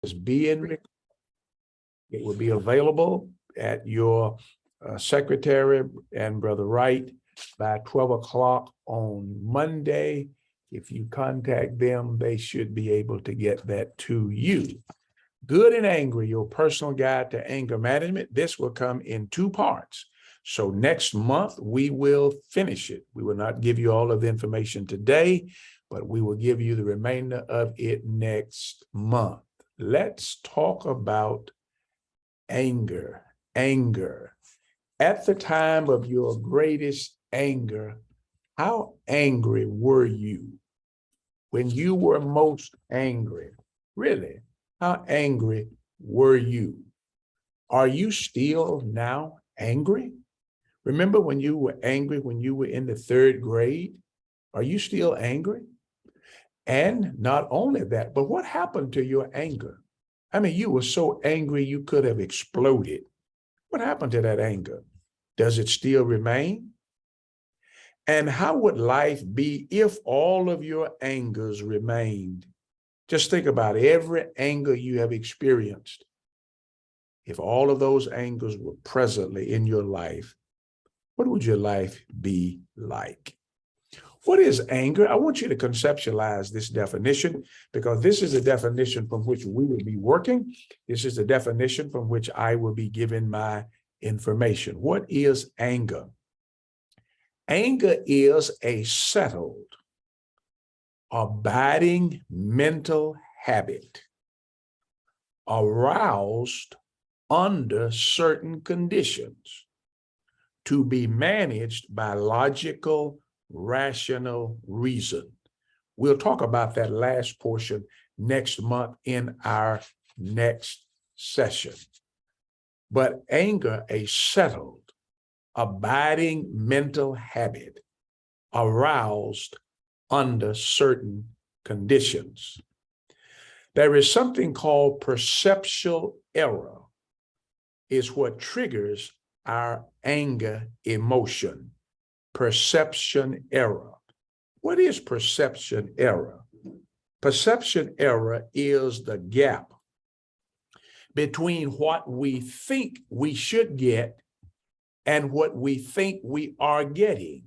It will be available at your secretary and Brother Wright by 12 o'clock on Monday. If you contact them, they should be able to get that to you. Good and Angry, your personal guide to anger management. This will come in 2 parts. So next month, we will finish it. We will not give you all of the information today, but we will give you the remainder of it next month. Let's talk about anger. Anger. At the time of your greatest anger, how angry were you? When you were most angry, really, how angry were you? Are you still now angry? Remember when you were angry when you were in the 3rd grade? Are you still angry? And not only that, but what happened to your anger? I mean, you were so angry you could have exploded. What happened to that anger? Does it still remain? And how would life be if all of your angers remained? Just think about every anger you have experienced. If all of those angers were presently in your life, what would your life be like? What is anger? I want you to conceptualize this definition, because this is a definition from which we will be working. This is the definition from which I will be giving my information. What is anger? Anger is a settled, abiding mental habit aroused under certain conditions to be managed by logical, rational reason. We'll talk about that last portion next month in our next session. But anger, a settled, abiding mental habit aroused under certain conditions. There is something called perceptual error, is what triggers our anger emotion. Perception error. What is perception error? Perception error is the gap between what we think we should get and what we think we are getting.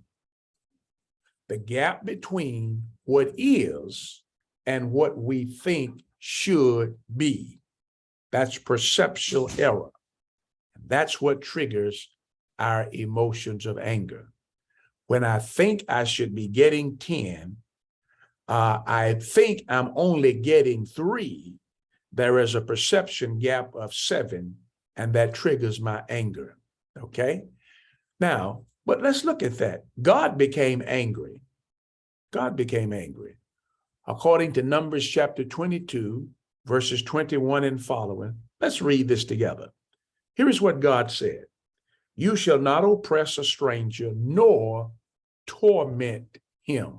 The gap between what is and what we think should be. That's perceptual error. That's what triggers our emotions of anger. When I think I should be getting 10, I think I'm only getting 3. There is a perception gap of 7, and that triggers my anger. Okay? Now, but let's look at that. God became angry. God became angry. According to Numbers chapter 22, verses 21 and following, let's read this together. Here is what God said. You shall not oppress a stranger, nor torment him,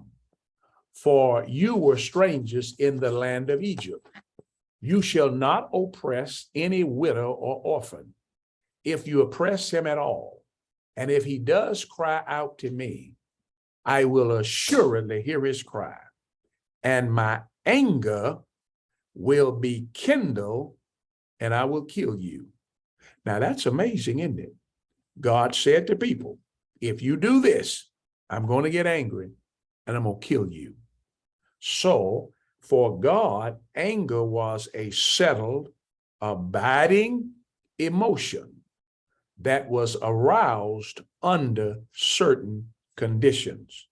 for you were strangers in the land of Egypt. You shall not oppress any widow or orphan. If you oppress him at all, and if he does cry out to me, I will assuredly hear his cry, and my anger will be kindled, and I will kill you. Now that's amazing, isn't it? God said to people, if you do this, I'm going to get angry and I'm going to kill you. So for God, anger was a settled, abiding emotion that was aroused under certain conditions.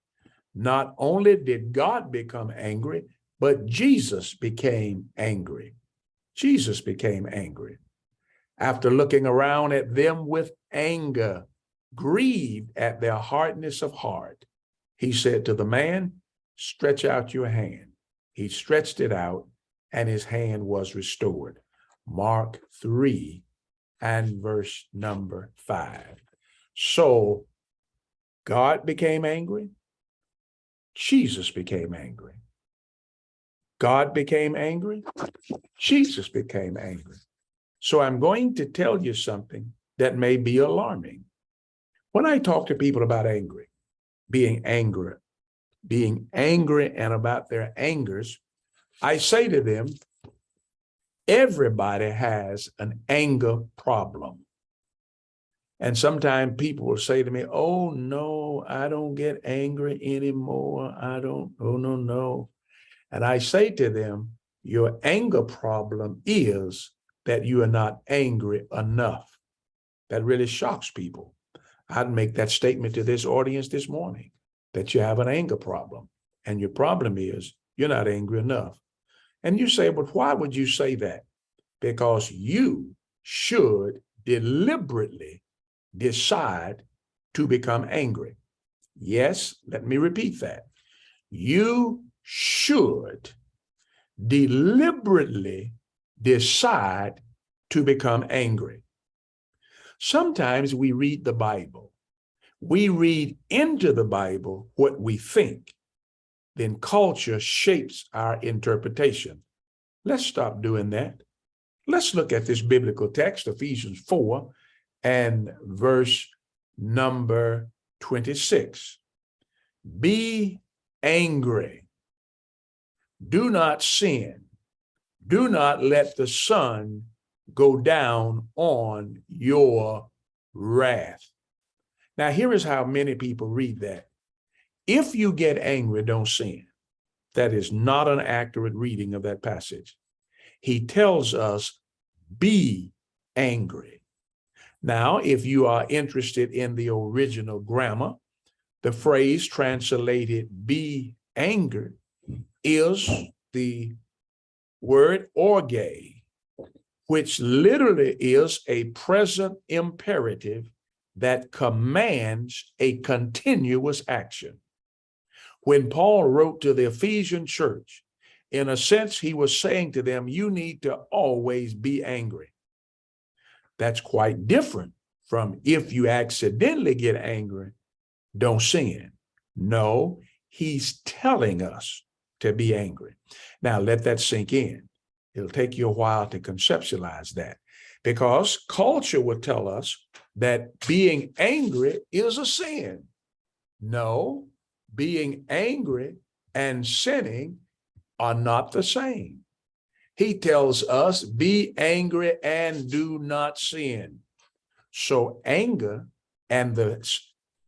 Not only did God become angry, but Jesus became angry. Jesus became angry. After looking around at them with anger, grieved at their hardness of heart, he said to the man, stretch out your hand. He stretched it out, and his hand was restored. Mark 3 and verse number 5. So God became angry. Jesus became angry. God became angry. Jesus became angry. So I'm going to tell you something that may be alarming. When I talk to people about being angry and about their angers, I say to them, Everybody has an anger problem. And sometimes people will say to me, oh, no, I don't get angry anymore. Oh, no, no. And I say to them, your anger problem is that you are not angry enough. That really shocks people. I'd make that statement to this audience this morning, that you have an anger problem. And your problem is you're not angry enough. And you say, but why would you say that? Because you should deliberately decide to become angry. Yes, let me repeat that. You should deliberately decide to become angry. Sometimes we read the Bible. We read into the Bible what we think. Then culture shapes our interpretation. Let's stop doing that. Let's look at this biblical text, Ephesians 4 and verse number 26. Be angry. Do not sin. Do not let the sun go down on your wrath. Now, here is how many people read that. If you get angry, don't sin. That is not an accurate reading of that passage. He tells us, be angry. Now, if you are interested in the original grammar, the phrase translated be angry is the word orge, which literally is a present imperative that commands a continuous action. When Paul wrote to the Ephesian church, in a sense, he was saying to them, you need to always be angry. That's quite different from if you accidentally get angry, don't sin. No, he's telling us to be angry. Now, let that sink in. It'll take you a while to conceptualize that, because culture will tell us that being angry is a sin. No, being angry and sinning are not the same. He tells us, be angry and do not sin. So anger and the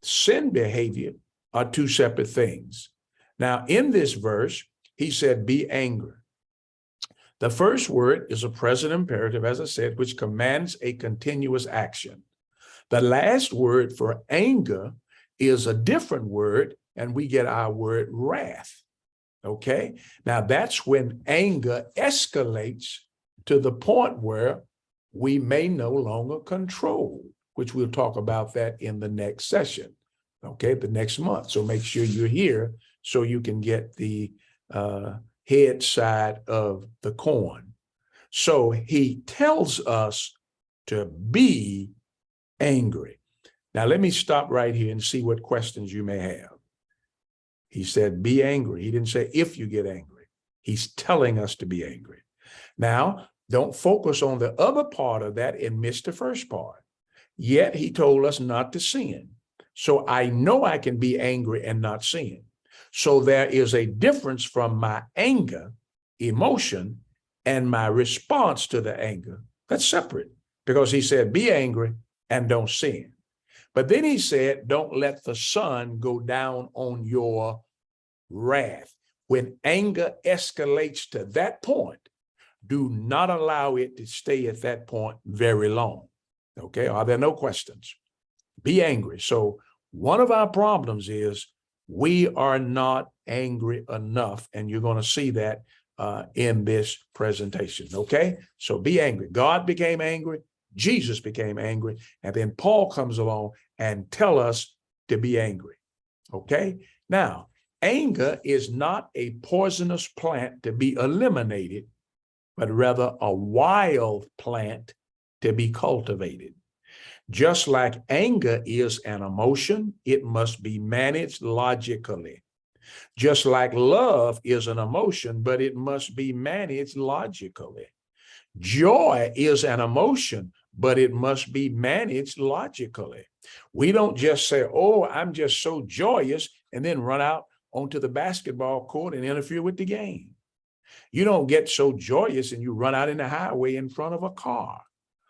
sin behavior are two separate things. Now, in this verse, he said, be angry. The first word is a present imperative, as I said, which commands a continuous action. The last word for anger is a different word, and we get our word wrath. Okay, now that's when anger escalates to the point where we may no longer control, which we'll talk about that in the next session, okay, the next month. So make sure you're here so you can get the head side of the coin. So he tells us to be angry. Now, let me stop right here and see what questions you may have. He said, be angry. He didn't say if you get angry. He's telling us to be angry. Now, don't focus on the other part of that and miss the first part. Yet he told us not to sin. So I know I can be angry and not sin. So there is a difference from my anger, emotion, and my response to the anger. That's separate, because he said, be angry and don't sin. But then he said, don't let the sun go down on your wrath. When anger escalates to that point, do not allow it to stay at that point very long. Okay, are there no questions? Be angry. So one of our problems is we are not angry enough, and you're going to see that in this presentation. Okay, so be angry. God became angry. Jesus became angry, and then Paul comes along and tell us to be angry. Okay, now anger is not a poisonous plant to be eliminated, but rather a wild plant to be cultivated. Just like anger is an emotion, it must be managed logically. Just like love is an emotion, but it must be managed logically. Joy is an emotion, but it must be managed logically. We don't just say, oh, I'm just so joyous, and then run out onto the basketball court and interfere with the game. You don't get so joyous and you run out in the highway in front of a car.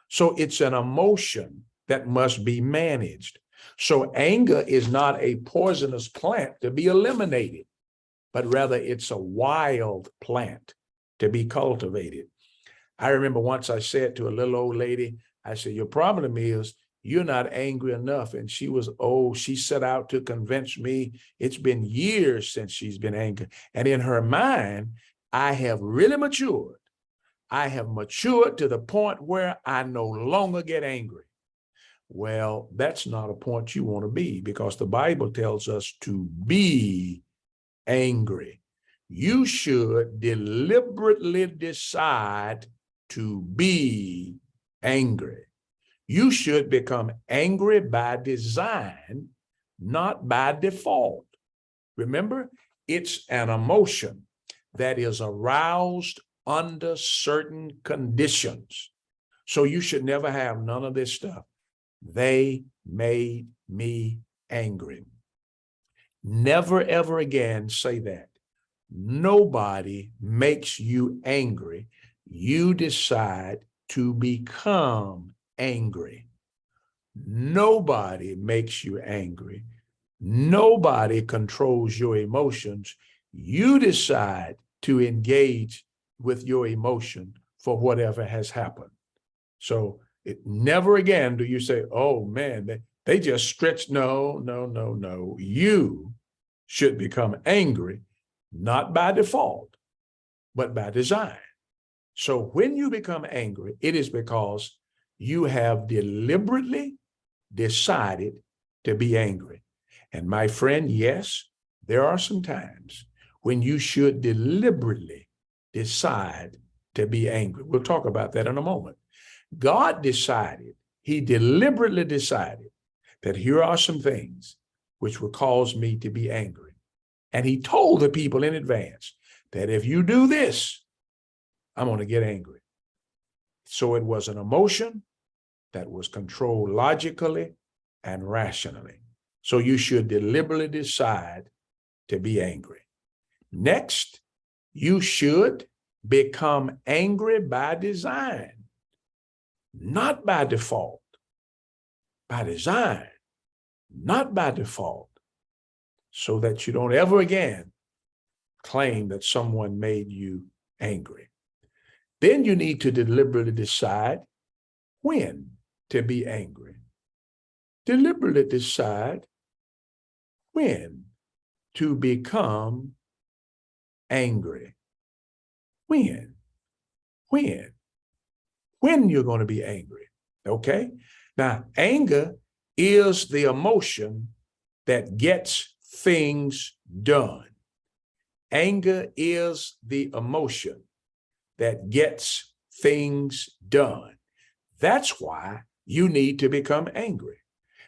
So it's an emotion that must be managed. So anger is not a poisonous plant to be eliminated, but rather it's a wild plant to be cultivated. I remember once I said to a little old lady, I said, your problem is you're not angry enough. And she set out to convince me it's been years since she's been angry. And in her mind, I have really matured. I have matured to the point where I no longer get angry. Well, that's not a point you want to be, because the Bible tells us to be angry. You should deliberately decide to be angry. You should become angry by design, not by default. Remember, it's an emotion that is aroused under certain conditions. So you should never have none of this stuff. They made me angry. Never, ever again say that. Nobody makes you angry. You decide to become angry. Nobody makes you angry. Nobody controls your emotions. You decide to engage with your emotion for whatever has happened. So never again do you say, oh man, they just stretched. No, no, no, no. You should become angry, not by default, but by design. So when you become angry, it is because you have deliberately decided to be angry. And my friend, yes, there are some times when you should deliberately decide to be angry. We'll talk about that in a moment. God decided, he deliberately decided that here are some things which will cause me to be angry. And he told the people in advance that if you do this, I'm going to get angry. So it was an emotion that was controlled logically and rationally. So you should deliberately decide to be angry. Next, you should become angry by design, not by default. By design, not by default, so that you don't ever again claim that someone made you angry. Then you need to deliberately decide when to be angry. Deliberately decide when to become angry. When you're going to be angry, okay? Now, anger is the emotion that gets things done. Anger is the emotion that gets things done. That's why you need to become angry,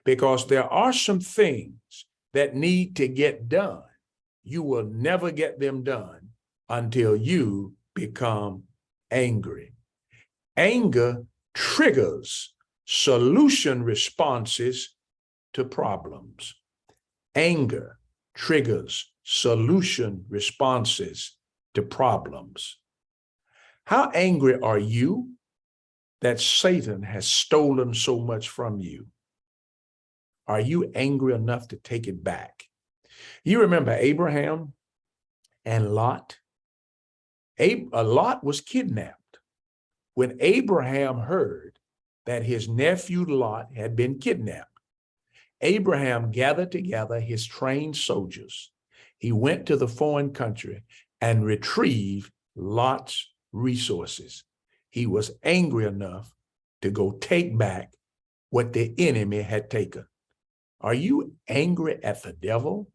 because there are some things that need to get done. You will never get them done until you become angry. Anger triggers solution responses to problems. Anger triggers solution responses to problems. How angry are you that Satan has stolen so much from you? Are you angry enough to take it back? You remember Abraham and Lot? Lot was kidnapped. When Abraham heard that his nephew Lot had been kidnapped, Abraham gathered together his trained soldiers. He went to the foreign country and retrieved Lot's resources. He was angry enough to go take back what the enemy had taken. Are you angry at the devil?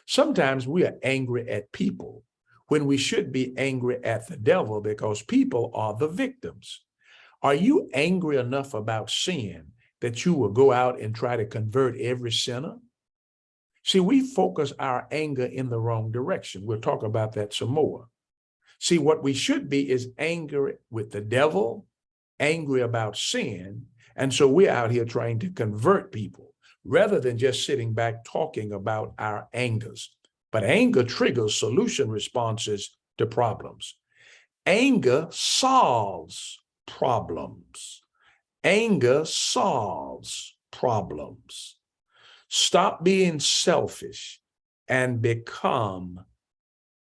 Sometimes we are angry at people when we should be angry at the devil, because people are the victims. Are you angry enough about sin that you will go out and try to convert every sinner? See, we focus our anger in the wrong direction. We'll talk about that some more. See, what we should be is angry with the devil, angry about sin, and so we're out here trying to convert people rather than just sitting back talking about our angers. But anger triggers solution responses to problems. Anger solves problems. Anger solves problems. Stop being selfish and become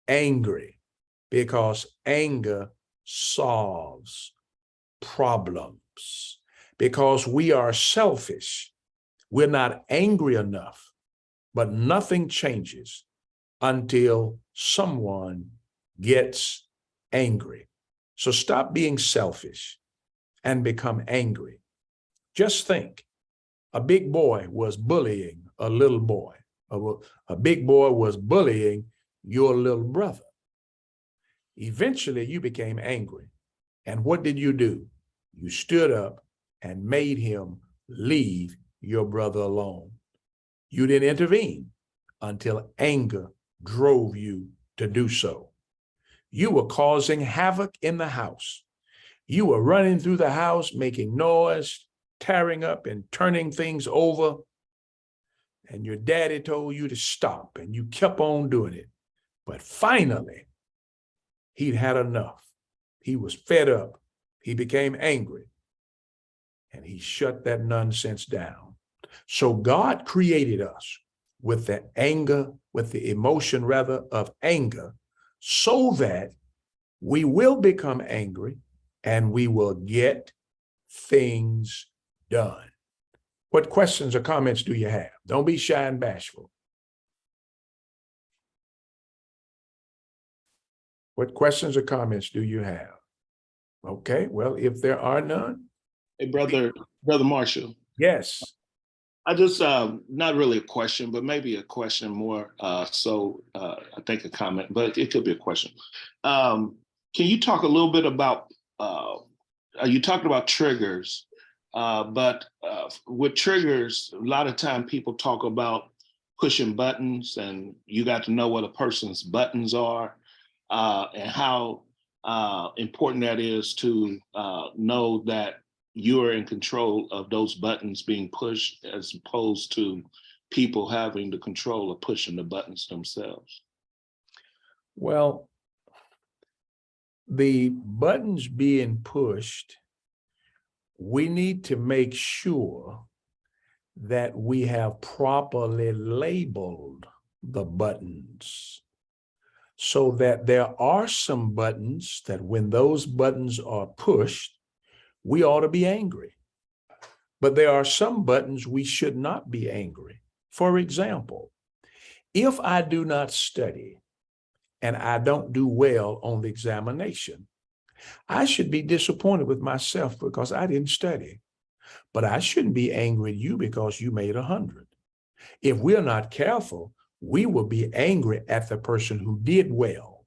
angry, because anger solves problems. Because we are selfish, we're not angry enough, but nothing changes until someone gets angry. So stop being selfish and become angry. Just think, a big boy was bullying a little boy. A big boy was bullying your little brother. Eventually, you became angry. And what did you do? You stood up and made him leave your brother alone. You didn't intervene until anger drove you to do so. You were causing havoc in the house. You were running through the house, making noise, tearing up and turning things over. And your daddy told you to stop, and you kept on doing it. But finally, he'd had enough. He was fed up. He became angry, and he shut that nonsense down. So God created us with the anger, with the emotion rather of anger, so that we will become angry and we will get things done. What questions or comments do you have? Don't be shy and bashful. What questions or comments do you have? Okay, well, if there are none. Hey, Brother Marshall. Yes. I just, not really a question, but maybe a question more. I think a comment, but it could be a question. Can you talk a little bit about, you talked about triggers, but with triggers, a lot of time people talk about pushing buttons, and you got to know what a person's buttons are, and how important that is to know that you're in control of those buttons being pushed, as opposed to people having the control of pushing the buttons themselves. Well, the buttons being pushed, we need to make sure that we have properly labeled the buttons, so that there are some buttons that when those buttons are pushed, we ought to be angry. But there are some buttons we should not be angry. For example, if I do not study and I don't do well on the examination, I should be disappointed with myself because I didn't study. But I shouldn't be angry at you because you made 100. If we're not careful, we will be angry at the person who did well.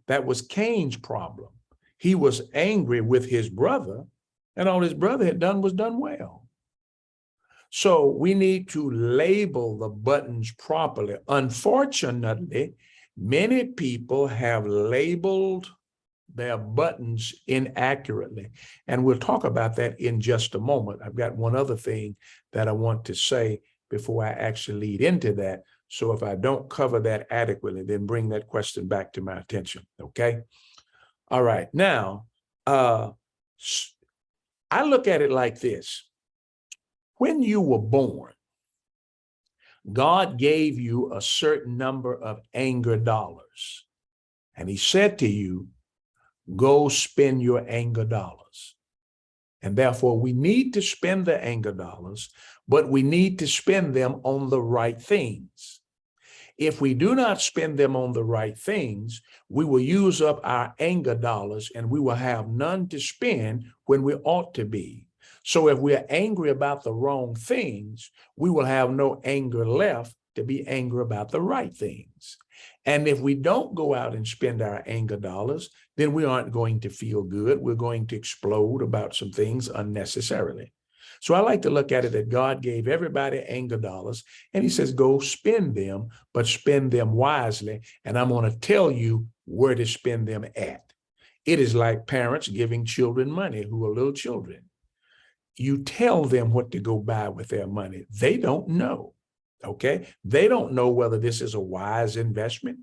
That was Cain's problem. He was angry with his brother, and all his brother had done was done well. So we need to label the buttons properly. Unfortunately, many people have labeled their buttons inaccurately. And we'll talk about that in just a moment. I've got one other thing that I want to say before I actually lead into that. So if I don't cover that adequately, then bring that question back to my attention, okay? All right, now, I look at it like this. When you were born, God gave you a certain number of anger dollars, and he said to you, go spend your anger dollars. And therefore, we need to spend the anger dollars, but we need to spend them on the right things. If we do not spend them on the right things, we will use up our anger dollars and we will have none to spend when we ought to be. So if we're angry about the wrong things, we will have no anger left to be angry about the right things. And if we don't go out and spend our anger dollars, then we aren't going to feel good. We're going to explode about some things unnecessarily. So I like to look at it that God gave everybody anger dollars, and he says, go spend them, but spend them wisely. And I'm going to tell you where to spend them at. It is like parents giving children money who are little children. You tell them what to go buy with their money. They don't know. Okay. They don't know whether this is a wise investment.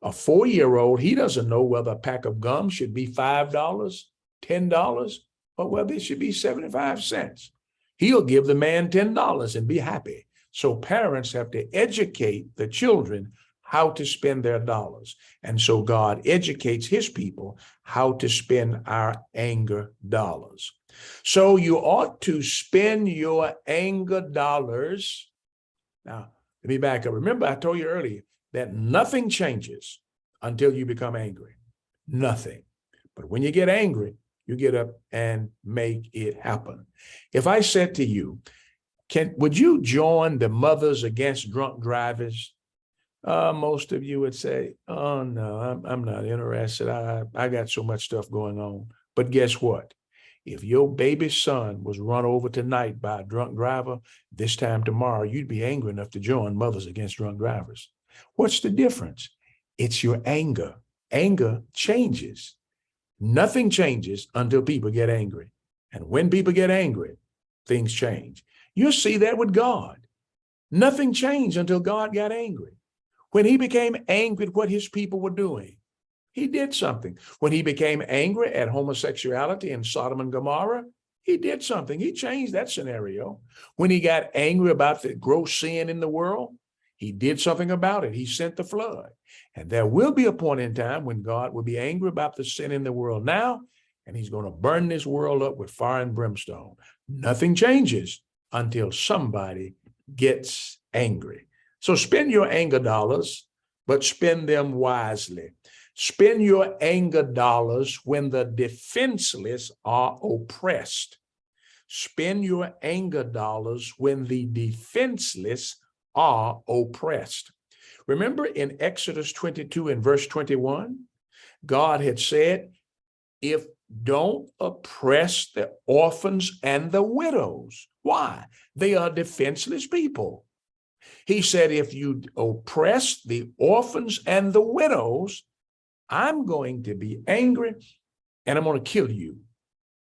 A 4-year-old, he doesn't know whether a pack of gum should be $5, $10, or whether it should be 75 cents. He'll give the man $10 and be happy. So parents have to educate the children how to spend their dollars. And so God educates his people how to spend our anger dollars. So you ought to spend your anger dollars. Now, let me back up. Remember, I told you earlier that nothing changes until you become angry. Nothing. But when you get angry, you get up and make it happen. If I said to you, would you join the Mothers Against Drunk Drivers? Most of you would say, oh, no, I'm not interested. I got so much stuff going on. But guess what? If your baby son was run over tonight by a drunk driver, this time tomorrow, you'd be angry enough to join Mothers Against Drunk Drivers. What's the difference? It's your anger. Anger changes. Nothing changes until people get angry. And when people get angry, things change. You'll see that with God. Nothing changed until God got angry. When he became angry at what his people were doing, he did something. When he became angry at homosexuality in Sodom and Gomorrah, he did something. He changed that scenario. When he got angry about the gross sin in the world, he did something about it. He sent the flood. And there will be a point in time when God will be angry about the sin in the world now, and he's going to burn this world up with fire and brimstone. Nothing changes until somebody gets angry. So spend your anger dollars, but spend them wisely. Spend your anger dollars when the defenseless are oppressed. Spend your anger dollars when the defenseless are oppressed. Remember in Exodus 22 and verse 21, God had said, don't oppress the orphans and the widows. Why? They are defenseless people. He said, if you oppress the orphans and the widows, I'm going to be angry and I'm going to kill you.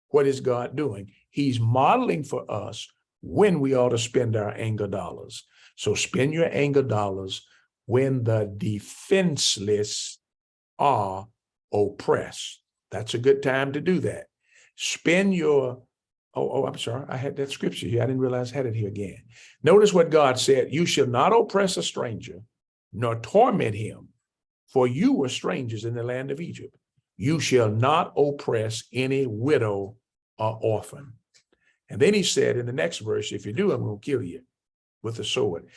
What is God doing? He's modeling for us when we ought to spend our anger dollars. So spend your anger dollars when the defenseless are oppressed. That's a good time to do that. Spend your, I'm sorry, I had that scripture here. I didn't realize I had it here again. Notice what God said, you shall not oppress a stranger, nor torment him, for you were strangers in the land of Egypt. You shall not oppress any widow or orphan. And then he said in the next verse, if you do, I'm going to kill you with the sword.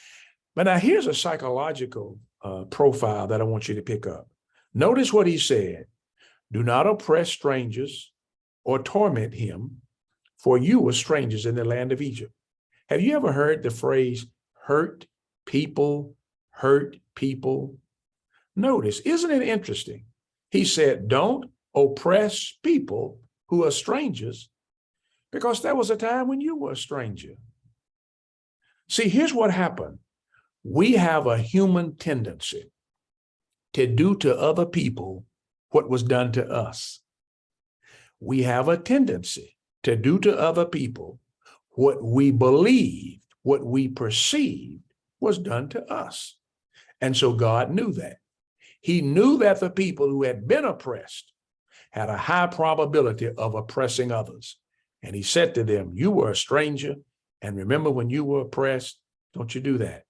But now here's a psychological profile that I want you to pick up. Notice what he said. Do not oppress strangers or torment him, for you were strangers in the land of Egypt. Have you ever heard the phrase hurt people, hurt people? Notice, isn't it interesting? He said, don't oppress people who are strangers, because there was a time when you were a stranger. See, here's what happened. We have a human tendency to do to other people what was done to us. We have a tendency to do to other people what we believed, what we perceived was done to us. And so God knew that. He knew that the people who had been oppressed had a high probability of oppressing others. And he said to them, you were a stranger. And remember, when you were oppressed, don't you do that.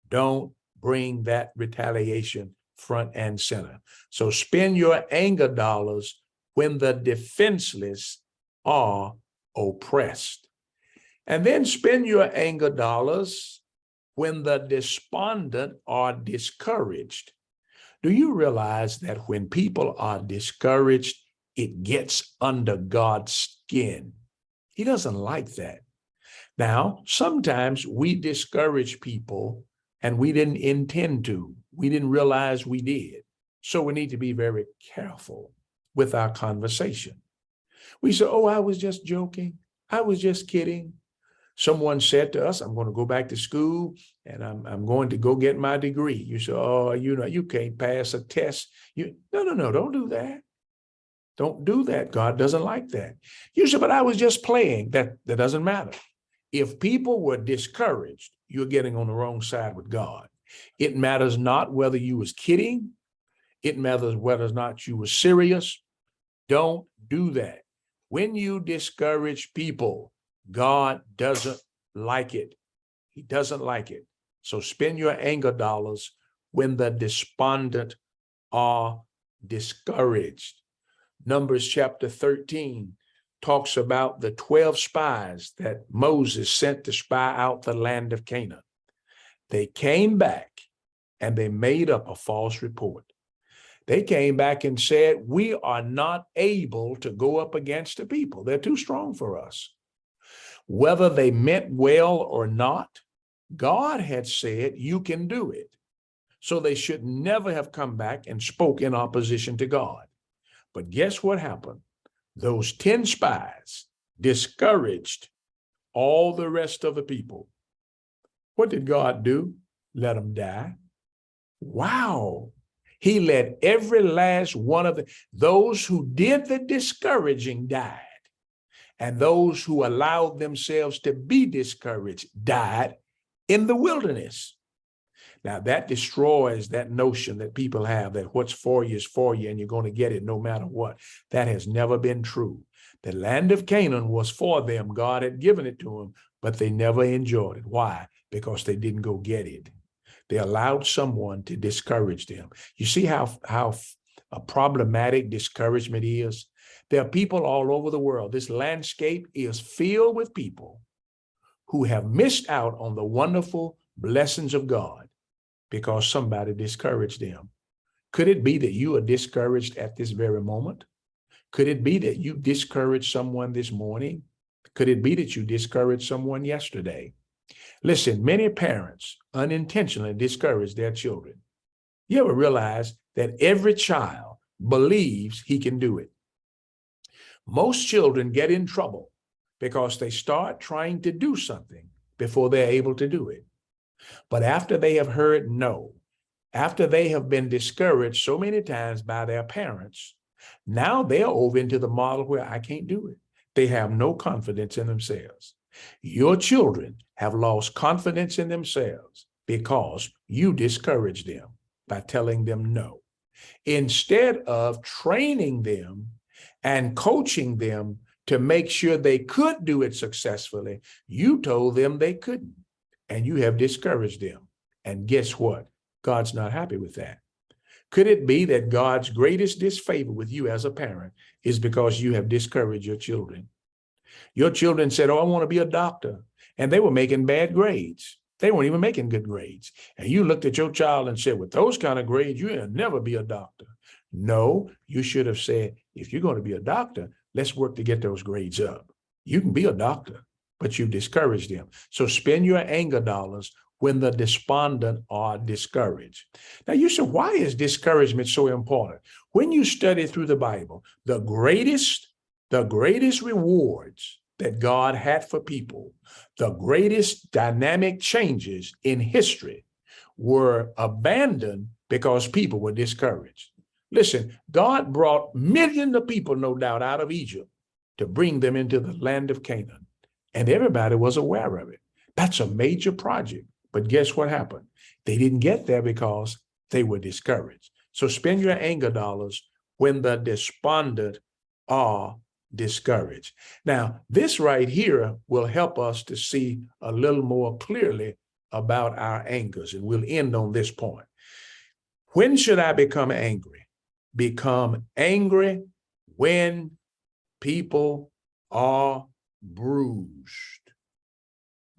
Don't bring that retaliation front and center. So spend your anger dollars when the defenseless are oppressed. And then spend your anger dollars when the despondent are discouraged. Do you realize that when people are discouraged, it gets under God's skin? He doesn't like that. Now, sometimes we discourage people and we didn't intend to. We didn't realize we did. So we need to be very careful with our conversation. We say, oh, I was just joking. I was just kidding. Someone said to us, I'm going to go back to school and I'm going to go get my degree. You say, oh, you can't pass a test. No, don't do that. Don't do that. God doesn't like that. You say, but I was just playing. That doesn't matter. If people were discouraged, you're getting on the wrong side with God. It matters not whether you was kidding. It matters whether or not you were serious. Don't do that. When you discourage people, God doesn't like it. He doesn't like it. So spend your anger dollars when the despondent are discouraged. Numbers chapter 13 talks about the 12 spies that Moses sent to spy out the land of Canaan. They came back and they made up a false report. They came back and said, we are not able to go up against the people. They're too strong for us. Whether they meant well or not, God had said, you can do it. So they should never have come back and spoke in opposition to God. But guess what happened? Those 10 spies discouraged all the rest of the people. What did God do? Let them die. Wow. He let every last one of those who did the discouraging died. And those who allowed themselves to be discouraged died in the wilderness. Now that destroys that notion that people have that what's for you is for you and you're going to get it no matter what. That has never been true. The land of Canaan was for them. God had given it to them, but they never enjoyed it. Why? Because they didn't go get it. They allowed someone to discourage them. You see how problematic discouragement is? There are people all over the world. This landscape is filled with people who have missed out on the wonderful blessings of God because somebody discouraged them. Could it be that you are discouraged at this very moment? Could it be that you discouraged someone this morning? Could it be that you discouraged someone yesterday? Listen, many parents unintentionally discourage their children. You ever realize that every child believes he can do it? Most children get in trouble because they start trying to do something before they're able to do it. But after they have heard no, after they have been discouraged so many times by their parents, now they're over into the model where I can't do it. They have no confidence in themselves. Your children have lost confidence in themselves because you discourage them by telling them no. Instead of training them and coaching them to make sure they could do it successfully, you told them they couldn't, and you have discouraged them. And guess what? God's not happy with that. Could it be that God's greatest disfavor with you as a parent is because you have discouraged your children? Your children said, oh, I want to be a doctor. And they were making bad grades. They weren't even making good grades. And you looked at your child and said, with those kind of grades, you'll never be a doctor. No, you should have said, if you're going to be a doctor, let's work to get those grades up. You can be a doctor, but you discouraged them. So spend your anger dollars when the despondent are discouraged. Now you say, why is discouragement so important? When you study through the Bible, the greatest rewards that God had for people, the greatest dynamic changes in history were abandoned because people were discouraged. Listen, God brought millions of people, no doubt, out of Egypt to bring them into the land of Canaan. And everybody was aware of it. That's a major project. But guess what happened? They didn't get there because they were discouraged. So spend your anger dollars when the despondent are discouraged. Now, this right here will help us to see a little more clearly about our angers, and we'll end on this point. When should I become angry? Become angry when people are bruised.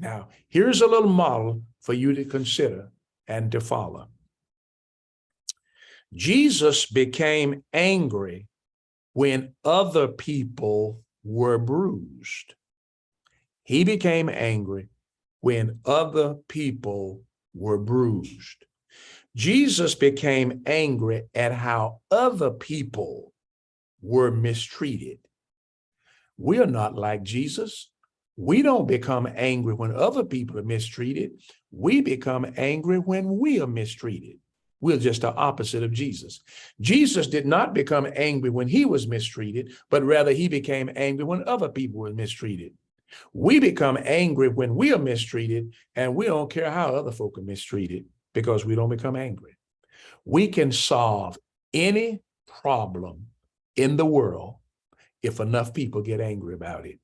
Now, here's a little model for you to consider and to follow. Jesus became angry when other people were bruised. He became angry when other people were bruised. Jesus became angry at how other people were mistreated. We are not like Jesus. We don't become angry when other people are mistreated. We become angry when we are mistreated. We're just the opposite of Jesus. Jesus did not become angry when he was mistreated, but rather he became angry when other people were mistreated. We become angry when we are mistreated, and we don't care how other folk are mistreated because we don't become angry. We can solve any problem in the world if enough people get angry about it.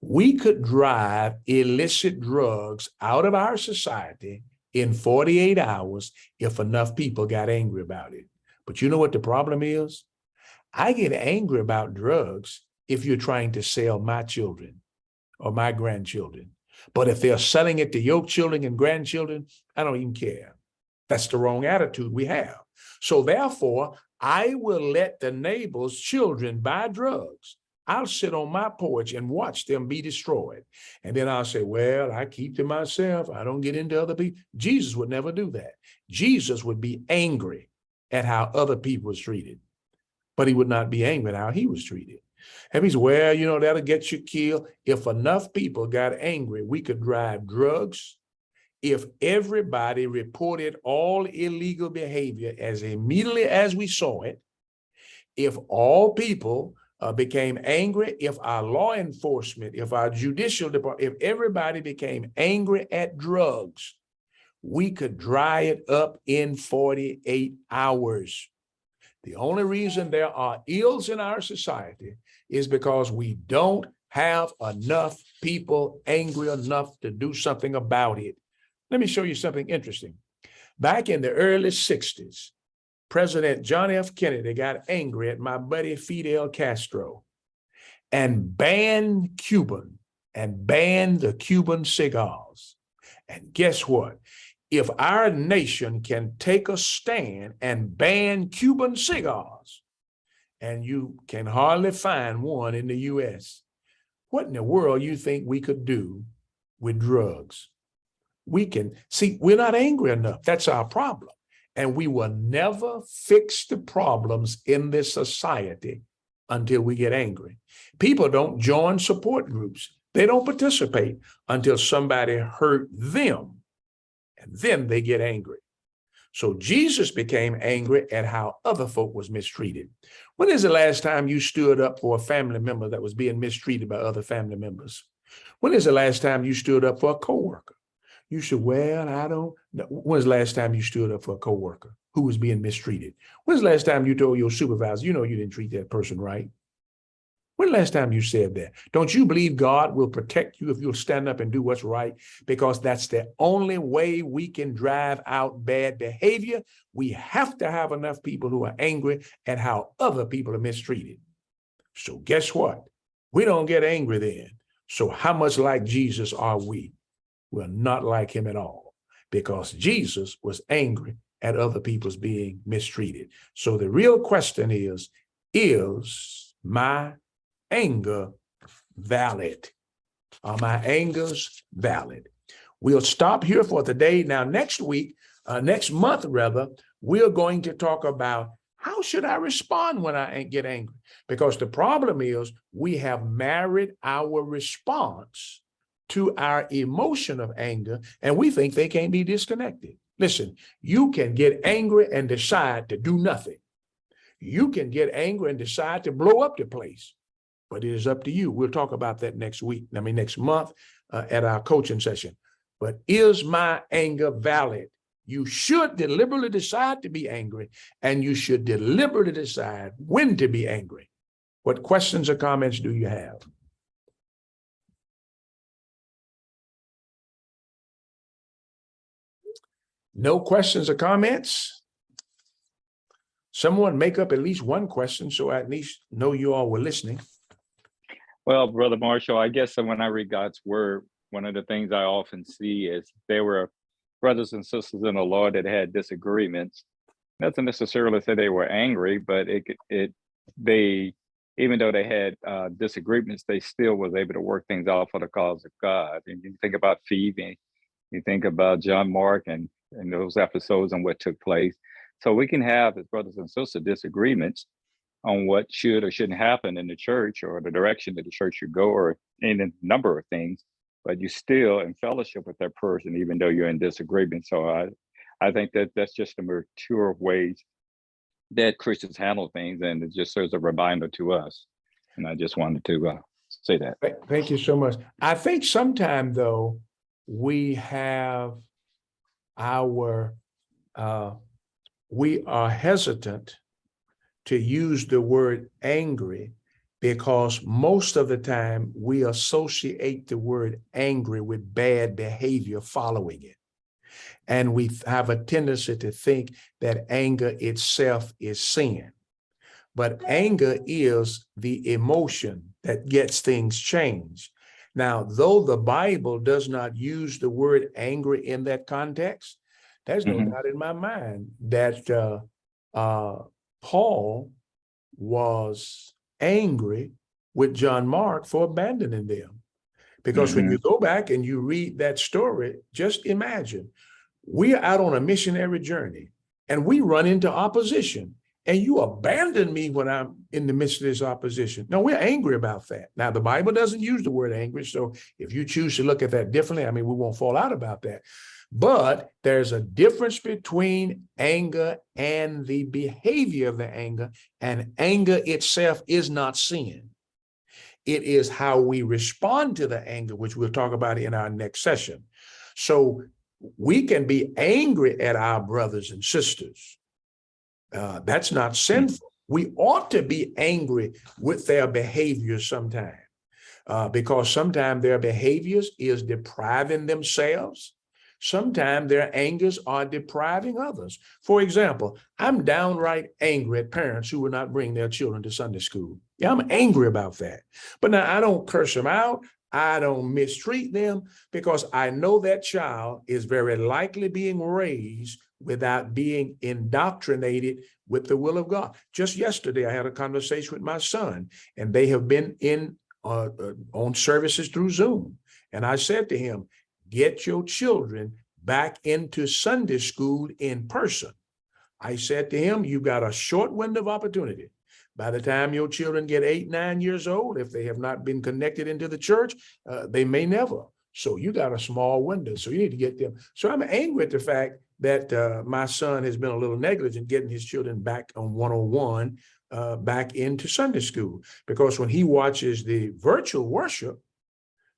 We could drive illicit drugs out of our society in 48 hours if enough people got angry about it. But you know what the problem is? I get angry about drugs if you're trying to sell my children or my grandchildren. But if they're selling it to your children and grandchildren, I don't even care. That's the wrong attitude we have. So therefore, I will let the neighbor's children buy drugs. I'll sit on my porch and watch them be destroyed. And then I'll say, well, I keep to myself. I don't get into other people. Jesus would never do that. Jesus would be angry at how other people was treated, but he would not be angry at how he was treated. And he said, well, you know, that'll get you killed. If enough people got angry, we could drive drugs. If everybody reported all illegal behavior as immediately as we saw it, if all people became angry, if our law enforcement, if our judicial department, if everybody became angry at drugs, we could dry it up in 48 hours. The only reason there are ills in our society is because we don't have enough people angry enough to do something about it. Let me show you something interesting. Back in the early 60s, President John F. Kennedy got angry at my buddy Fidel Castro and banned the Cuban cigars. And guess what? If our nation can take a stand and ban Cuban cigars, and you can hardly find one in the US, what in the world you think we could do with drugs? We can see, we're not angry enough. That's our problem. And we will never fix the problems in this society until we get angry. People don't join support groups. They don't participate until somebody hurt them. And then they get angry. So Jesus became angry at how other folk was mistreated. When is the last time you stood up for a family member that was being mistreated by other family members? When is the last time you stood up for a coworker? You should, well, I don't know. When's the last time you stood up for a coworker who was being mistreated? When's the last time you told your supervisor, you know, you didn't treat that person right? When the last time you said that? Don't you believe God will protect you if you'll stand up and do what's right? Because that's the only way we can drive out bad behavior. We have to have enough people who are angry at how other people are mistreated. So guess what? We don't get angry then. So how much like Jesus are we? We're not like him at all, because Jesus was angry at other people's being mistreated. So the real question is my anger valid? Are my angers valid? We'll stop here for today. Now, next month, we're going to talk about how should I respond when I get angry? Because the problem is we have married our response to our emotion of anger, and we think they can't be disconnected. Listen, you can get angry and decide to do nothing. You can get angry and decide to blow up the place, but it is up to you. We'll talk about that next month at our coaching session. But is my anger valid? You should deliberately decide to be angry, and you should deliberately decide when to be angry. What questions or comments do you have? No questions or comments? Someone make up at least one question so I at least know you all were listening. Well, Brother Marshall, I guess when I read God's word, one of the things I often see is there were brothers and sisters in the Lord that had disagreements. Not to necessarily say they were angry, but they even though they had disagreements, they still was able to work things out for the cause of God. And you think about Phoebe, you think about John Mark and those episodes and what took place. So we can have, as brothers and sisters, disagreements on what should or shouldn't happen in the church or the direction that the church should go, or in a number of things, but you still in fellowship with that person, even though you're in disagreement. So I think that that's just the mature ways that Christians handle things, and it just serves a reminder to us. And I just wanted to say that. Thank you so much. I think sometime though, we have our, we are hesitant to use the word angry because most of the time we associate the word angry with bad behavior following it. And we have a tendency to think that anger itself is sin. But anger is the emotion that gets things changed. Now, though the Bible does not use the word angry in that context, there's no doubt in my mind that Paul was angry with John Mark for abandoning them. Because when you go back and you read that story, just imagine, we are out on a missionary journey and we run into opposition. And you abandon me when I'm in the midst of this opposition. No, we're angry about that. Now, the Bible doesn't use the word angry. So if you choose to look at that differently, I mean, we won't fall out about that. But there's a difference between anger and the behavior of the anger. And anger itself is not sin. It is how we respond to the anger, which we'll talk about in our next session. So we can be angry at our brothers and sisters. That's not sinful. We ought to be angry with their behaviors sometimes, because sometimes their behaviors is depriving themselves. Sometimes their angers are depriving others. For example, I'm downright angry at parents who will not bring their children to Sunday school. Yeah, I'm angry about that. But now I don't curse them out. I don't mistreat them because I know that child is very likely being raised without being indoctrinated with the will of God. Just yesterday, I had a conversation with my son, and they have been in on services through Zoom. And I said to him, get your children back into Sunday school in person. I said to him, you've got a short window of opportunity. By the time your children get 8, 9 years old, if they have not been connected into the church, they may never. So you got a small window. So you need to get them. So I'm angry at the fact that my son has been a little negligent getting his children back on 101, back into Sunday school. Because when he watches the virtual worship,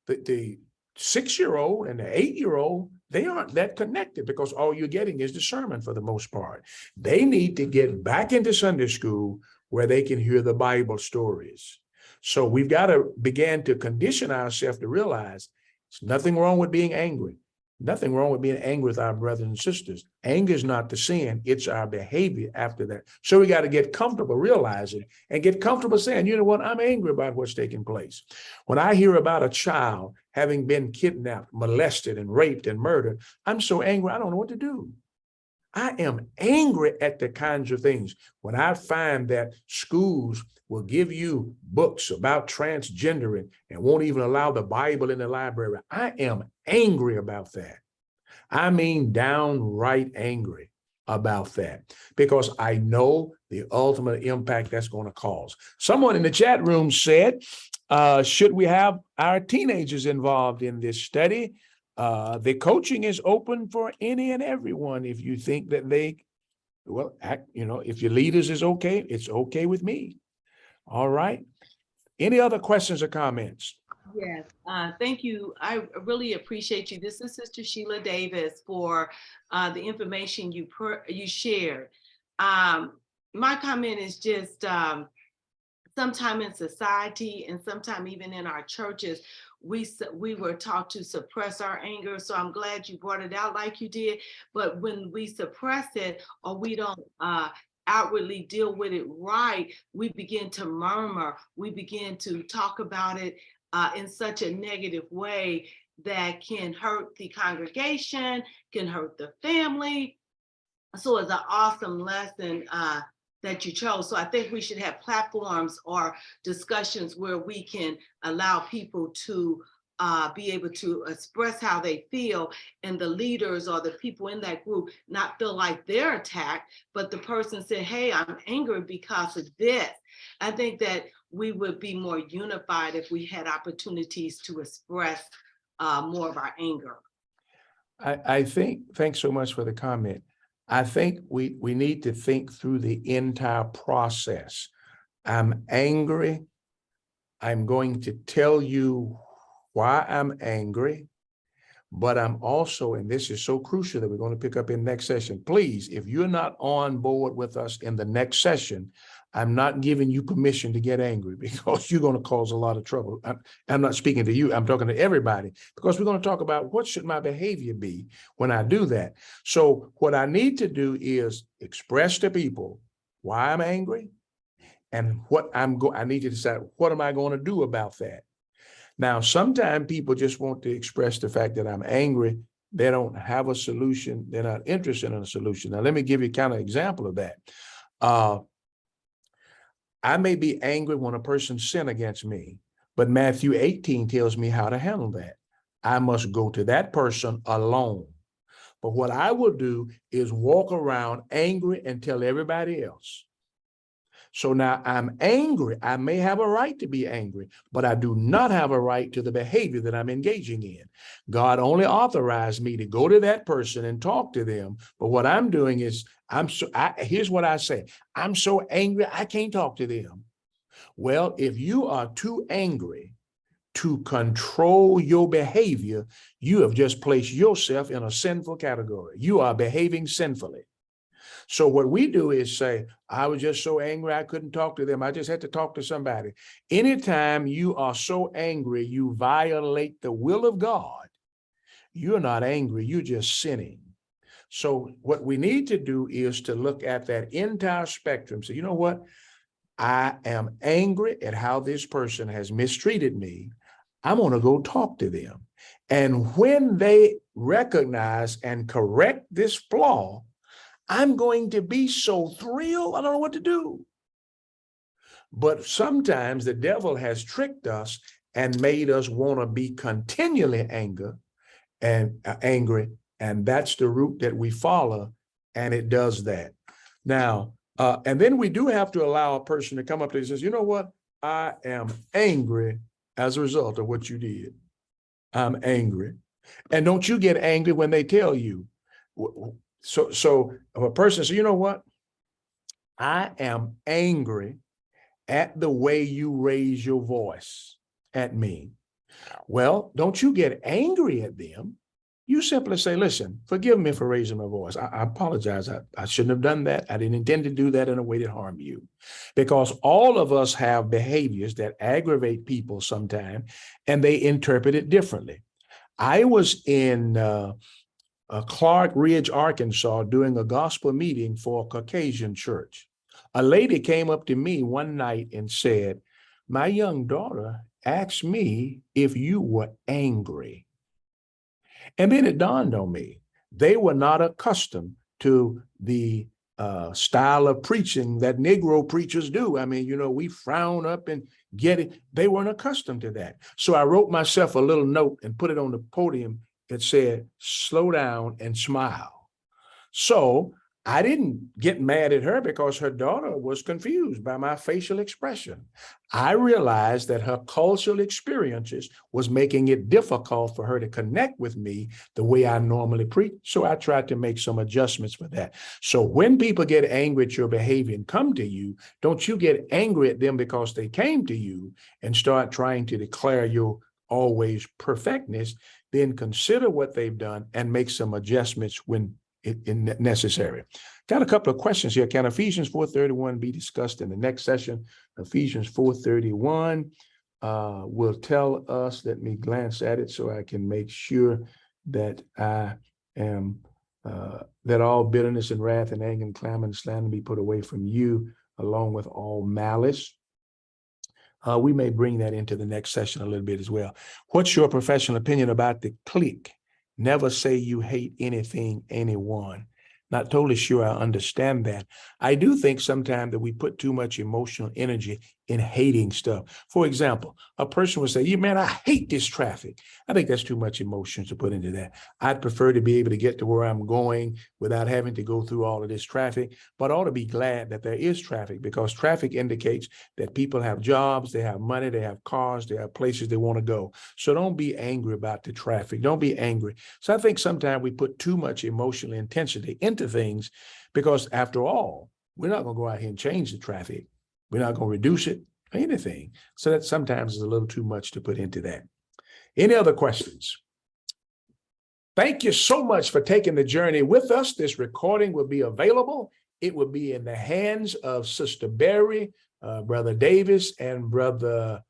the 6-year-old and the 8-year-old, they aren't that connected because all you're getting is the sermon for the most part. They need to get back into Sunday school where they can hear the Bible stories. So we've got to begin to condition ourselves to realize there's nothing wrong with being angry. Nothing wrong with being angry with our brothers and sisters. Anger is not the sin, it's our behavior after that. So we got to get comfortable realizing and get comfortable saying, you know what, I'm angry about what's taking place. When I hear about a child having been kidnapped, molested, and raped and murdered, I'm so angry, I don't know what to do. I am angry at the kinds of things. When I find that schools will give you books about transgendering and won't even allow the Bible in the library, I am angry about that. I mean, downright angry about that because I know the ultimate impact that's going to cause. Someone in the chat room said, should we have our teenagers involved in this study? The coaching is open for any and everyone. If you think that they, well, if your leaders is okay, it's okay with me. All right. Any other questions or comments? Yes, thank you. I really appreciate you. This is Sister Sheila Davis for the information you shared. My comment is just sometime in society and sometime even in our churches, we were taught to suppress our anger. So I'm glad you brought it out like you did. But when we suppress it or we don't outwardly deal with it right, we begin to murmur. We begin to talk about it in such a negative way that can hurt the congregation, can hurt the family. So it's an awesome lesson that you chose. So I think we should have platforms or discussions where we can allow people to be able to express how they feel, and the leaders or the people in that group not feel like they're attacked, but the person said, hey, I'm angry because of this. I think that we would be more unified if we had opportunities to express more of our anger. I think, thanks so much for the comment. I think we need to think through the entire process. I'm angry. I'm going to tell you why I'm angry, but I'm also, and this is so crucial that we're going to pick up in next session. Please, if you're not on board with us in the next session, I'm not giving you permission to get angry because you're going to cause a lot of trouble. I'm not speaking to you. I'm talking to everybody because we're going to talk about what should my behavior be when I do that. So what I need to do is express to people why I'm angry and what I need to decide, what am I going to do about that? Now, sometimes people just want to express the fact that I'm angry. They don't have a solution. They're not interested in a solution. Now, let me give you kind of example of that. I may be angry when a person sin against me, but Matthew 18 tells me how to handle that. I must go to that person alone. But what I will do is walk around angry and tell everybody else. So now I'm angry. I may have a right to be angry, but I do not have a right to the behavior that I'm engaging in. God only authorized me to go to that person and talk to them. But what I'm doing is, here's what I say. I'm so angry, I can't talk to them. Well, if you are too angry to control your behavior, you have just placed yourself in a sinful category. You are behaving sinfully. So what we do is say, I was just so angry, I couldn't talk to them. I just had to talk to somebody. Anytime you are so angry, you violate the will of God. You're not angry, you're just sinning. So what we need to do is to look at that entire spectrum. So you know what? I am angry at how this person has mistreated me. I'm going to go talk to them. And when they recognize and correct this flaw, I'm going to be so thrilled, I don't know what to do. But sometimes the devil has tricked us and made us want to be continually angry, and that's the route that we follow, and it does that. Now, and then we do have to allow a person to come up to you and says, you know what? I am angry as a result of what you did. I'm angry. And don't you get angry when they tell you. So a person says, you know what? I am angry at the way you raise your voice at me. Well, don't you get angry at them. You simply say, listen, forgive me for raising my voice. I apologize. I shouldn't have done that. I didn't intend to do that in a way that harmed you. Because all of us have behaviors that aggravate people sometimes, and they interpret it differently. I was in Clark Ridge, Arkansas, doing a gospel meeting for a Caucasian church. A lady came up to me one night and said, my young daughter asked me if you were angry. And then it dawned on me, they were not accustomed to the style of preaching that Negro preachers do. I mean, you know, we frown up and get it. They weren't accustomed to that. So I wrote myself a little note and put it on the podium that said, slow down and smile. So I didn't get mad at her because her daughter was confused by my facial expression. I realized that her cultural experiences was making it difficult for her to connect with me the way I normally preach. So I tried to make some adjustments for that. So when people get angry at your behavior and come to you, don't you get angry at them because they came to you and start trying to declare your always perfectness. Then consider what they've done and make some adjustments when necessary. Got a couple of questions here. Can Ephesians 4:31 be discussed in the next session? Ephesians 4:31 will tell us, let me glance at it so I can make sure that I am, that all bitterness and wrath and anger and clamor and slander be put away from you, along with all malice. We may bring that into the next session a little bit as well. What's your professional opinion about the clique? Never say you hate anything, anyone. Not totally sure I understand that. I do think sometimes that we put too much emotional energy in hating stuff. For example, a person would say, "Yeah, man, I hate this traffic." I think that's too much emotion to put into that. I'd prefer to be able to get to where I'm going without having to go through all of this traffic, but I ought to be glad that there is traffic, because traffic indicates that people have jobs, they have money, they have cars, they have places they want to go. So don't be angry about the traffic. Don't be angry. So I think sometimes we put too much emotional intensity into things, because after all, we're not going to go out here and change the traffic. We're not going to reduce it. anything. So that sometimes is a little too much to put into that. Any other questions? Thank you so much for taking the journey with us. This recording will be available. It will be in the hands of Sister Berry, Brother Davis, and Brother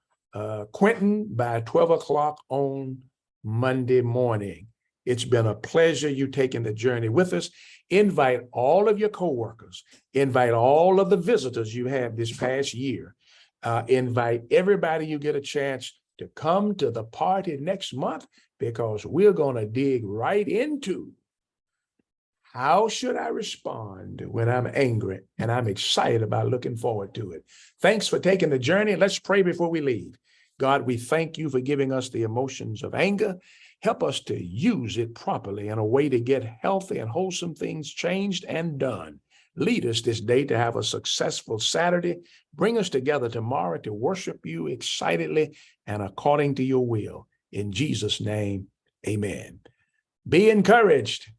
Quentin by 12 o'clock on Monday morning. It's been a pleasure you taking the journey with us. Invite all of your coworkers. Invite all of the visitors you had this past year. Invite everybody you get a chance to come to the party next month, because we're going to dig right into how should I respond when I'm angry, and I'm excited about looking forward to it. Thanks for taking the journey. Let's pray before we leave. God, we thank you for giving us the emotions of anger. Help us to use it properly in a way to get healthy and wholesome things changed and done. Lead us this day to have a successful Saturday. Bring us together tomorrow to worship you excitedly and according to your will. In Jesus' name, amen. Be encouraged.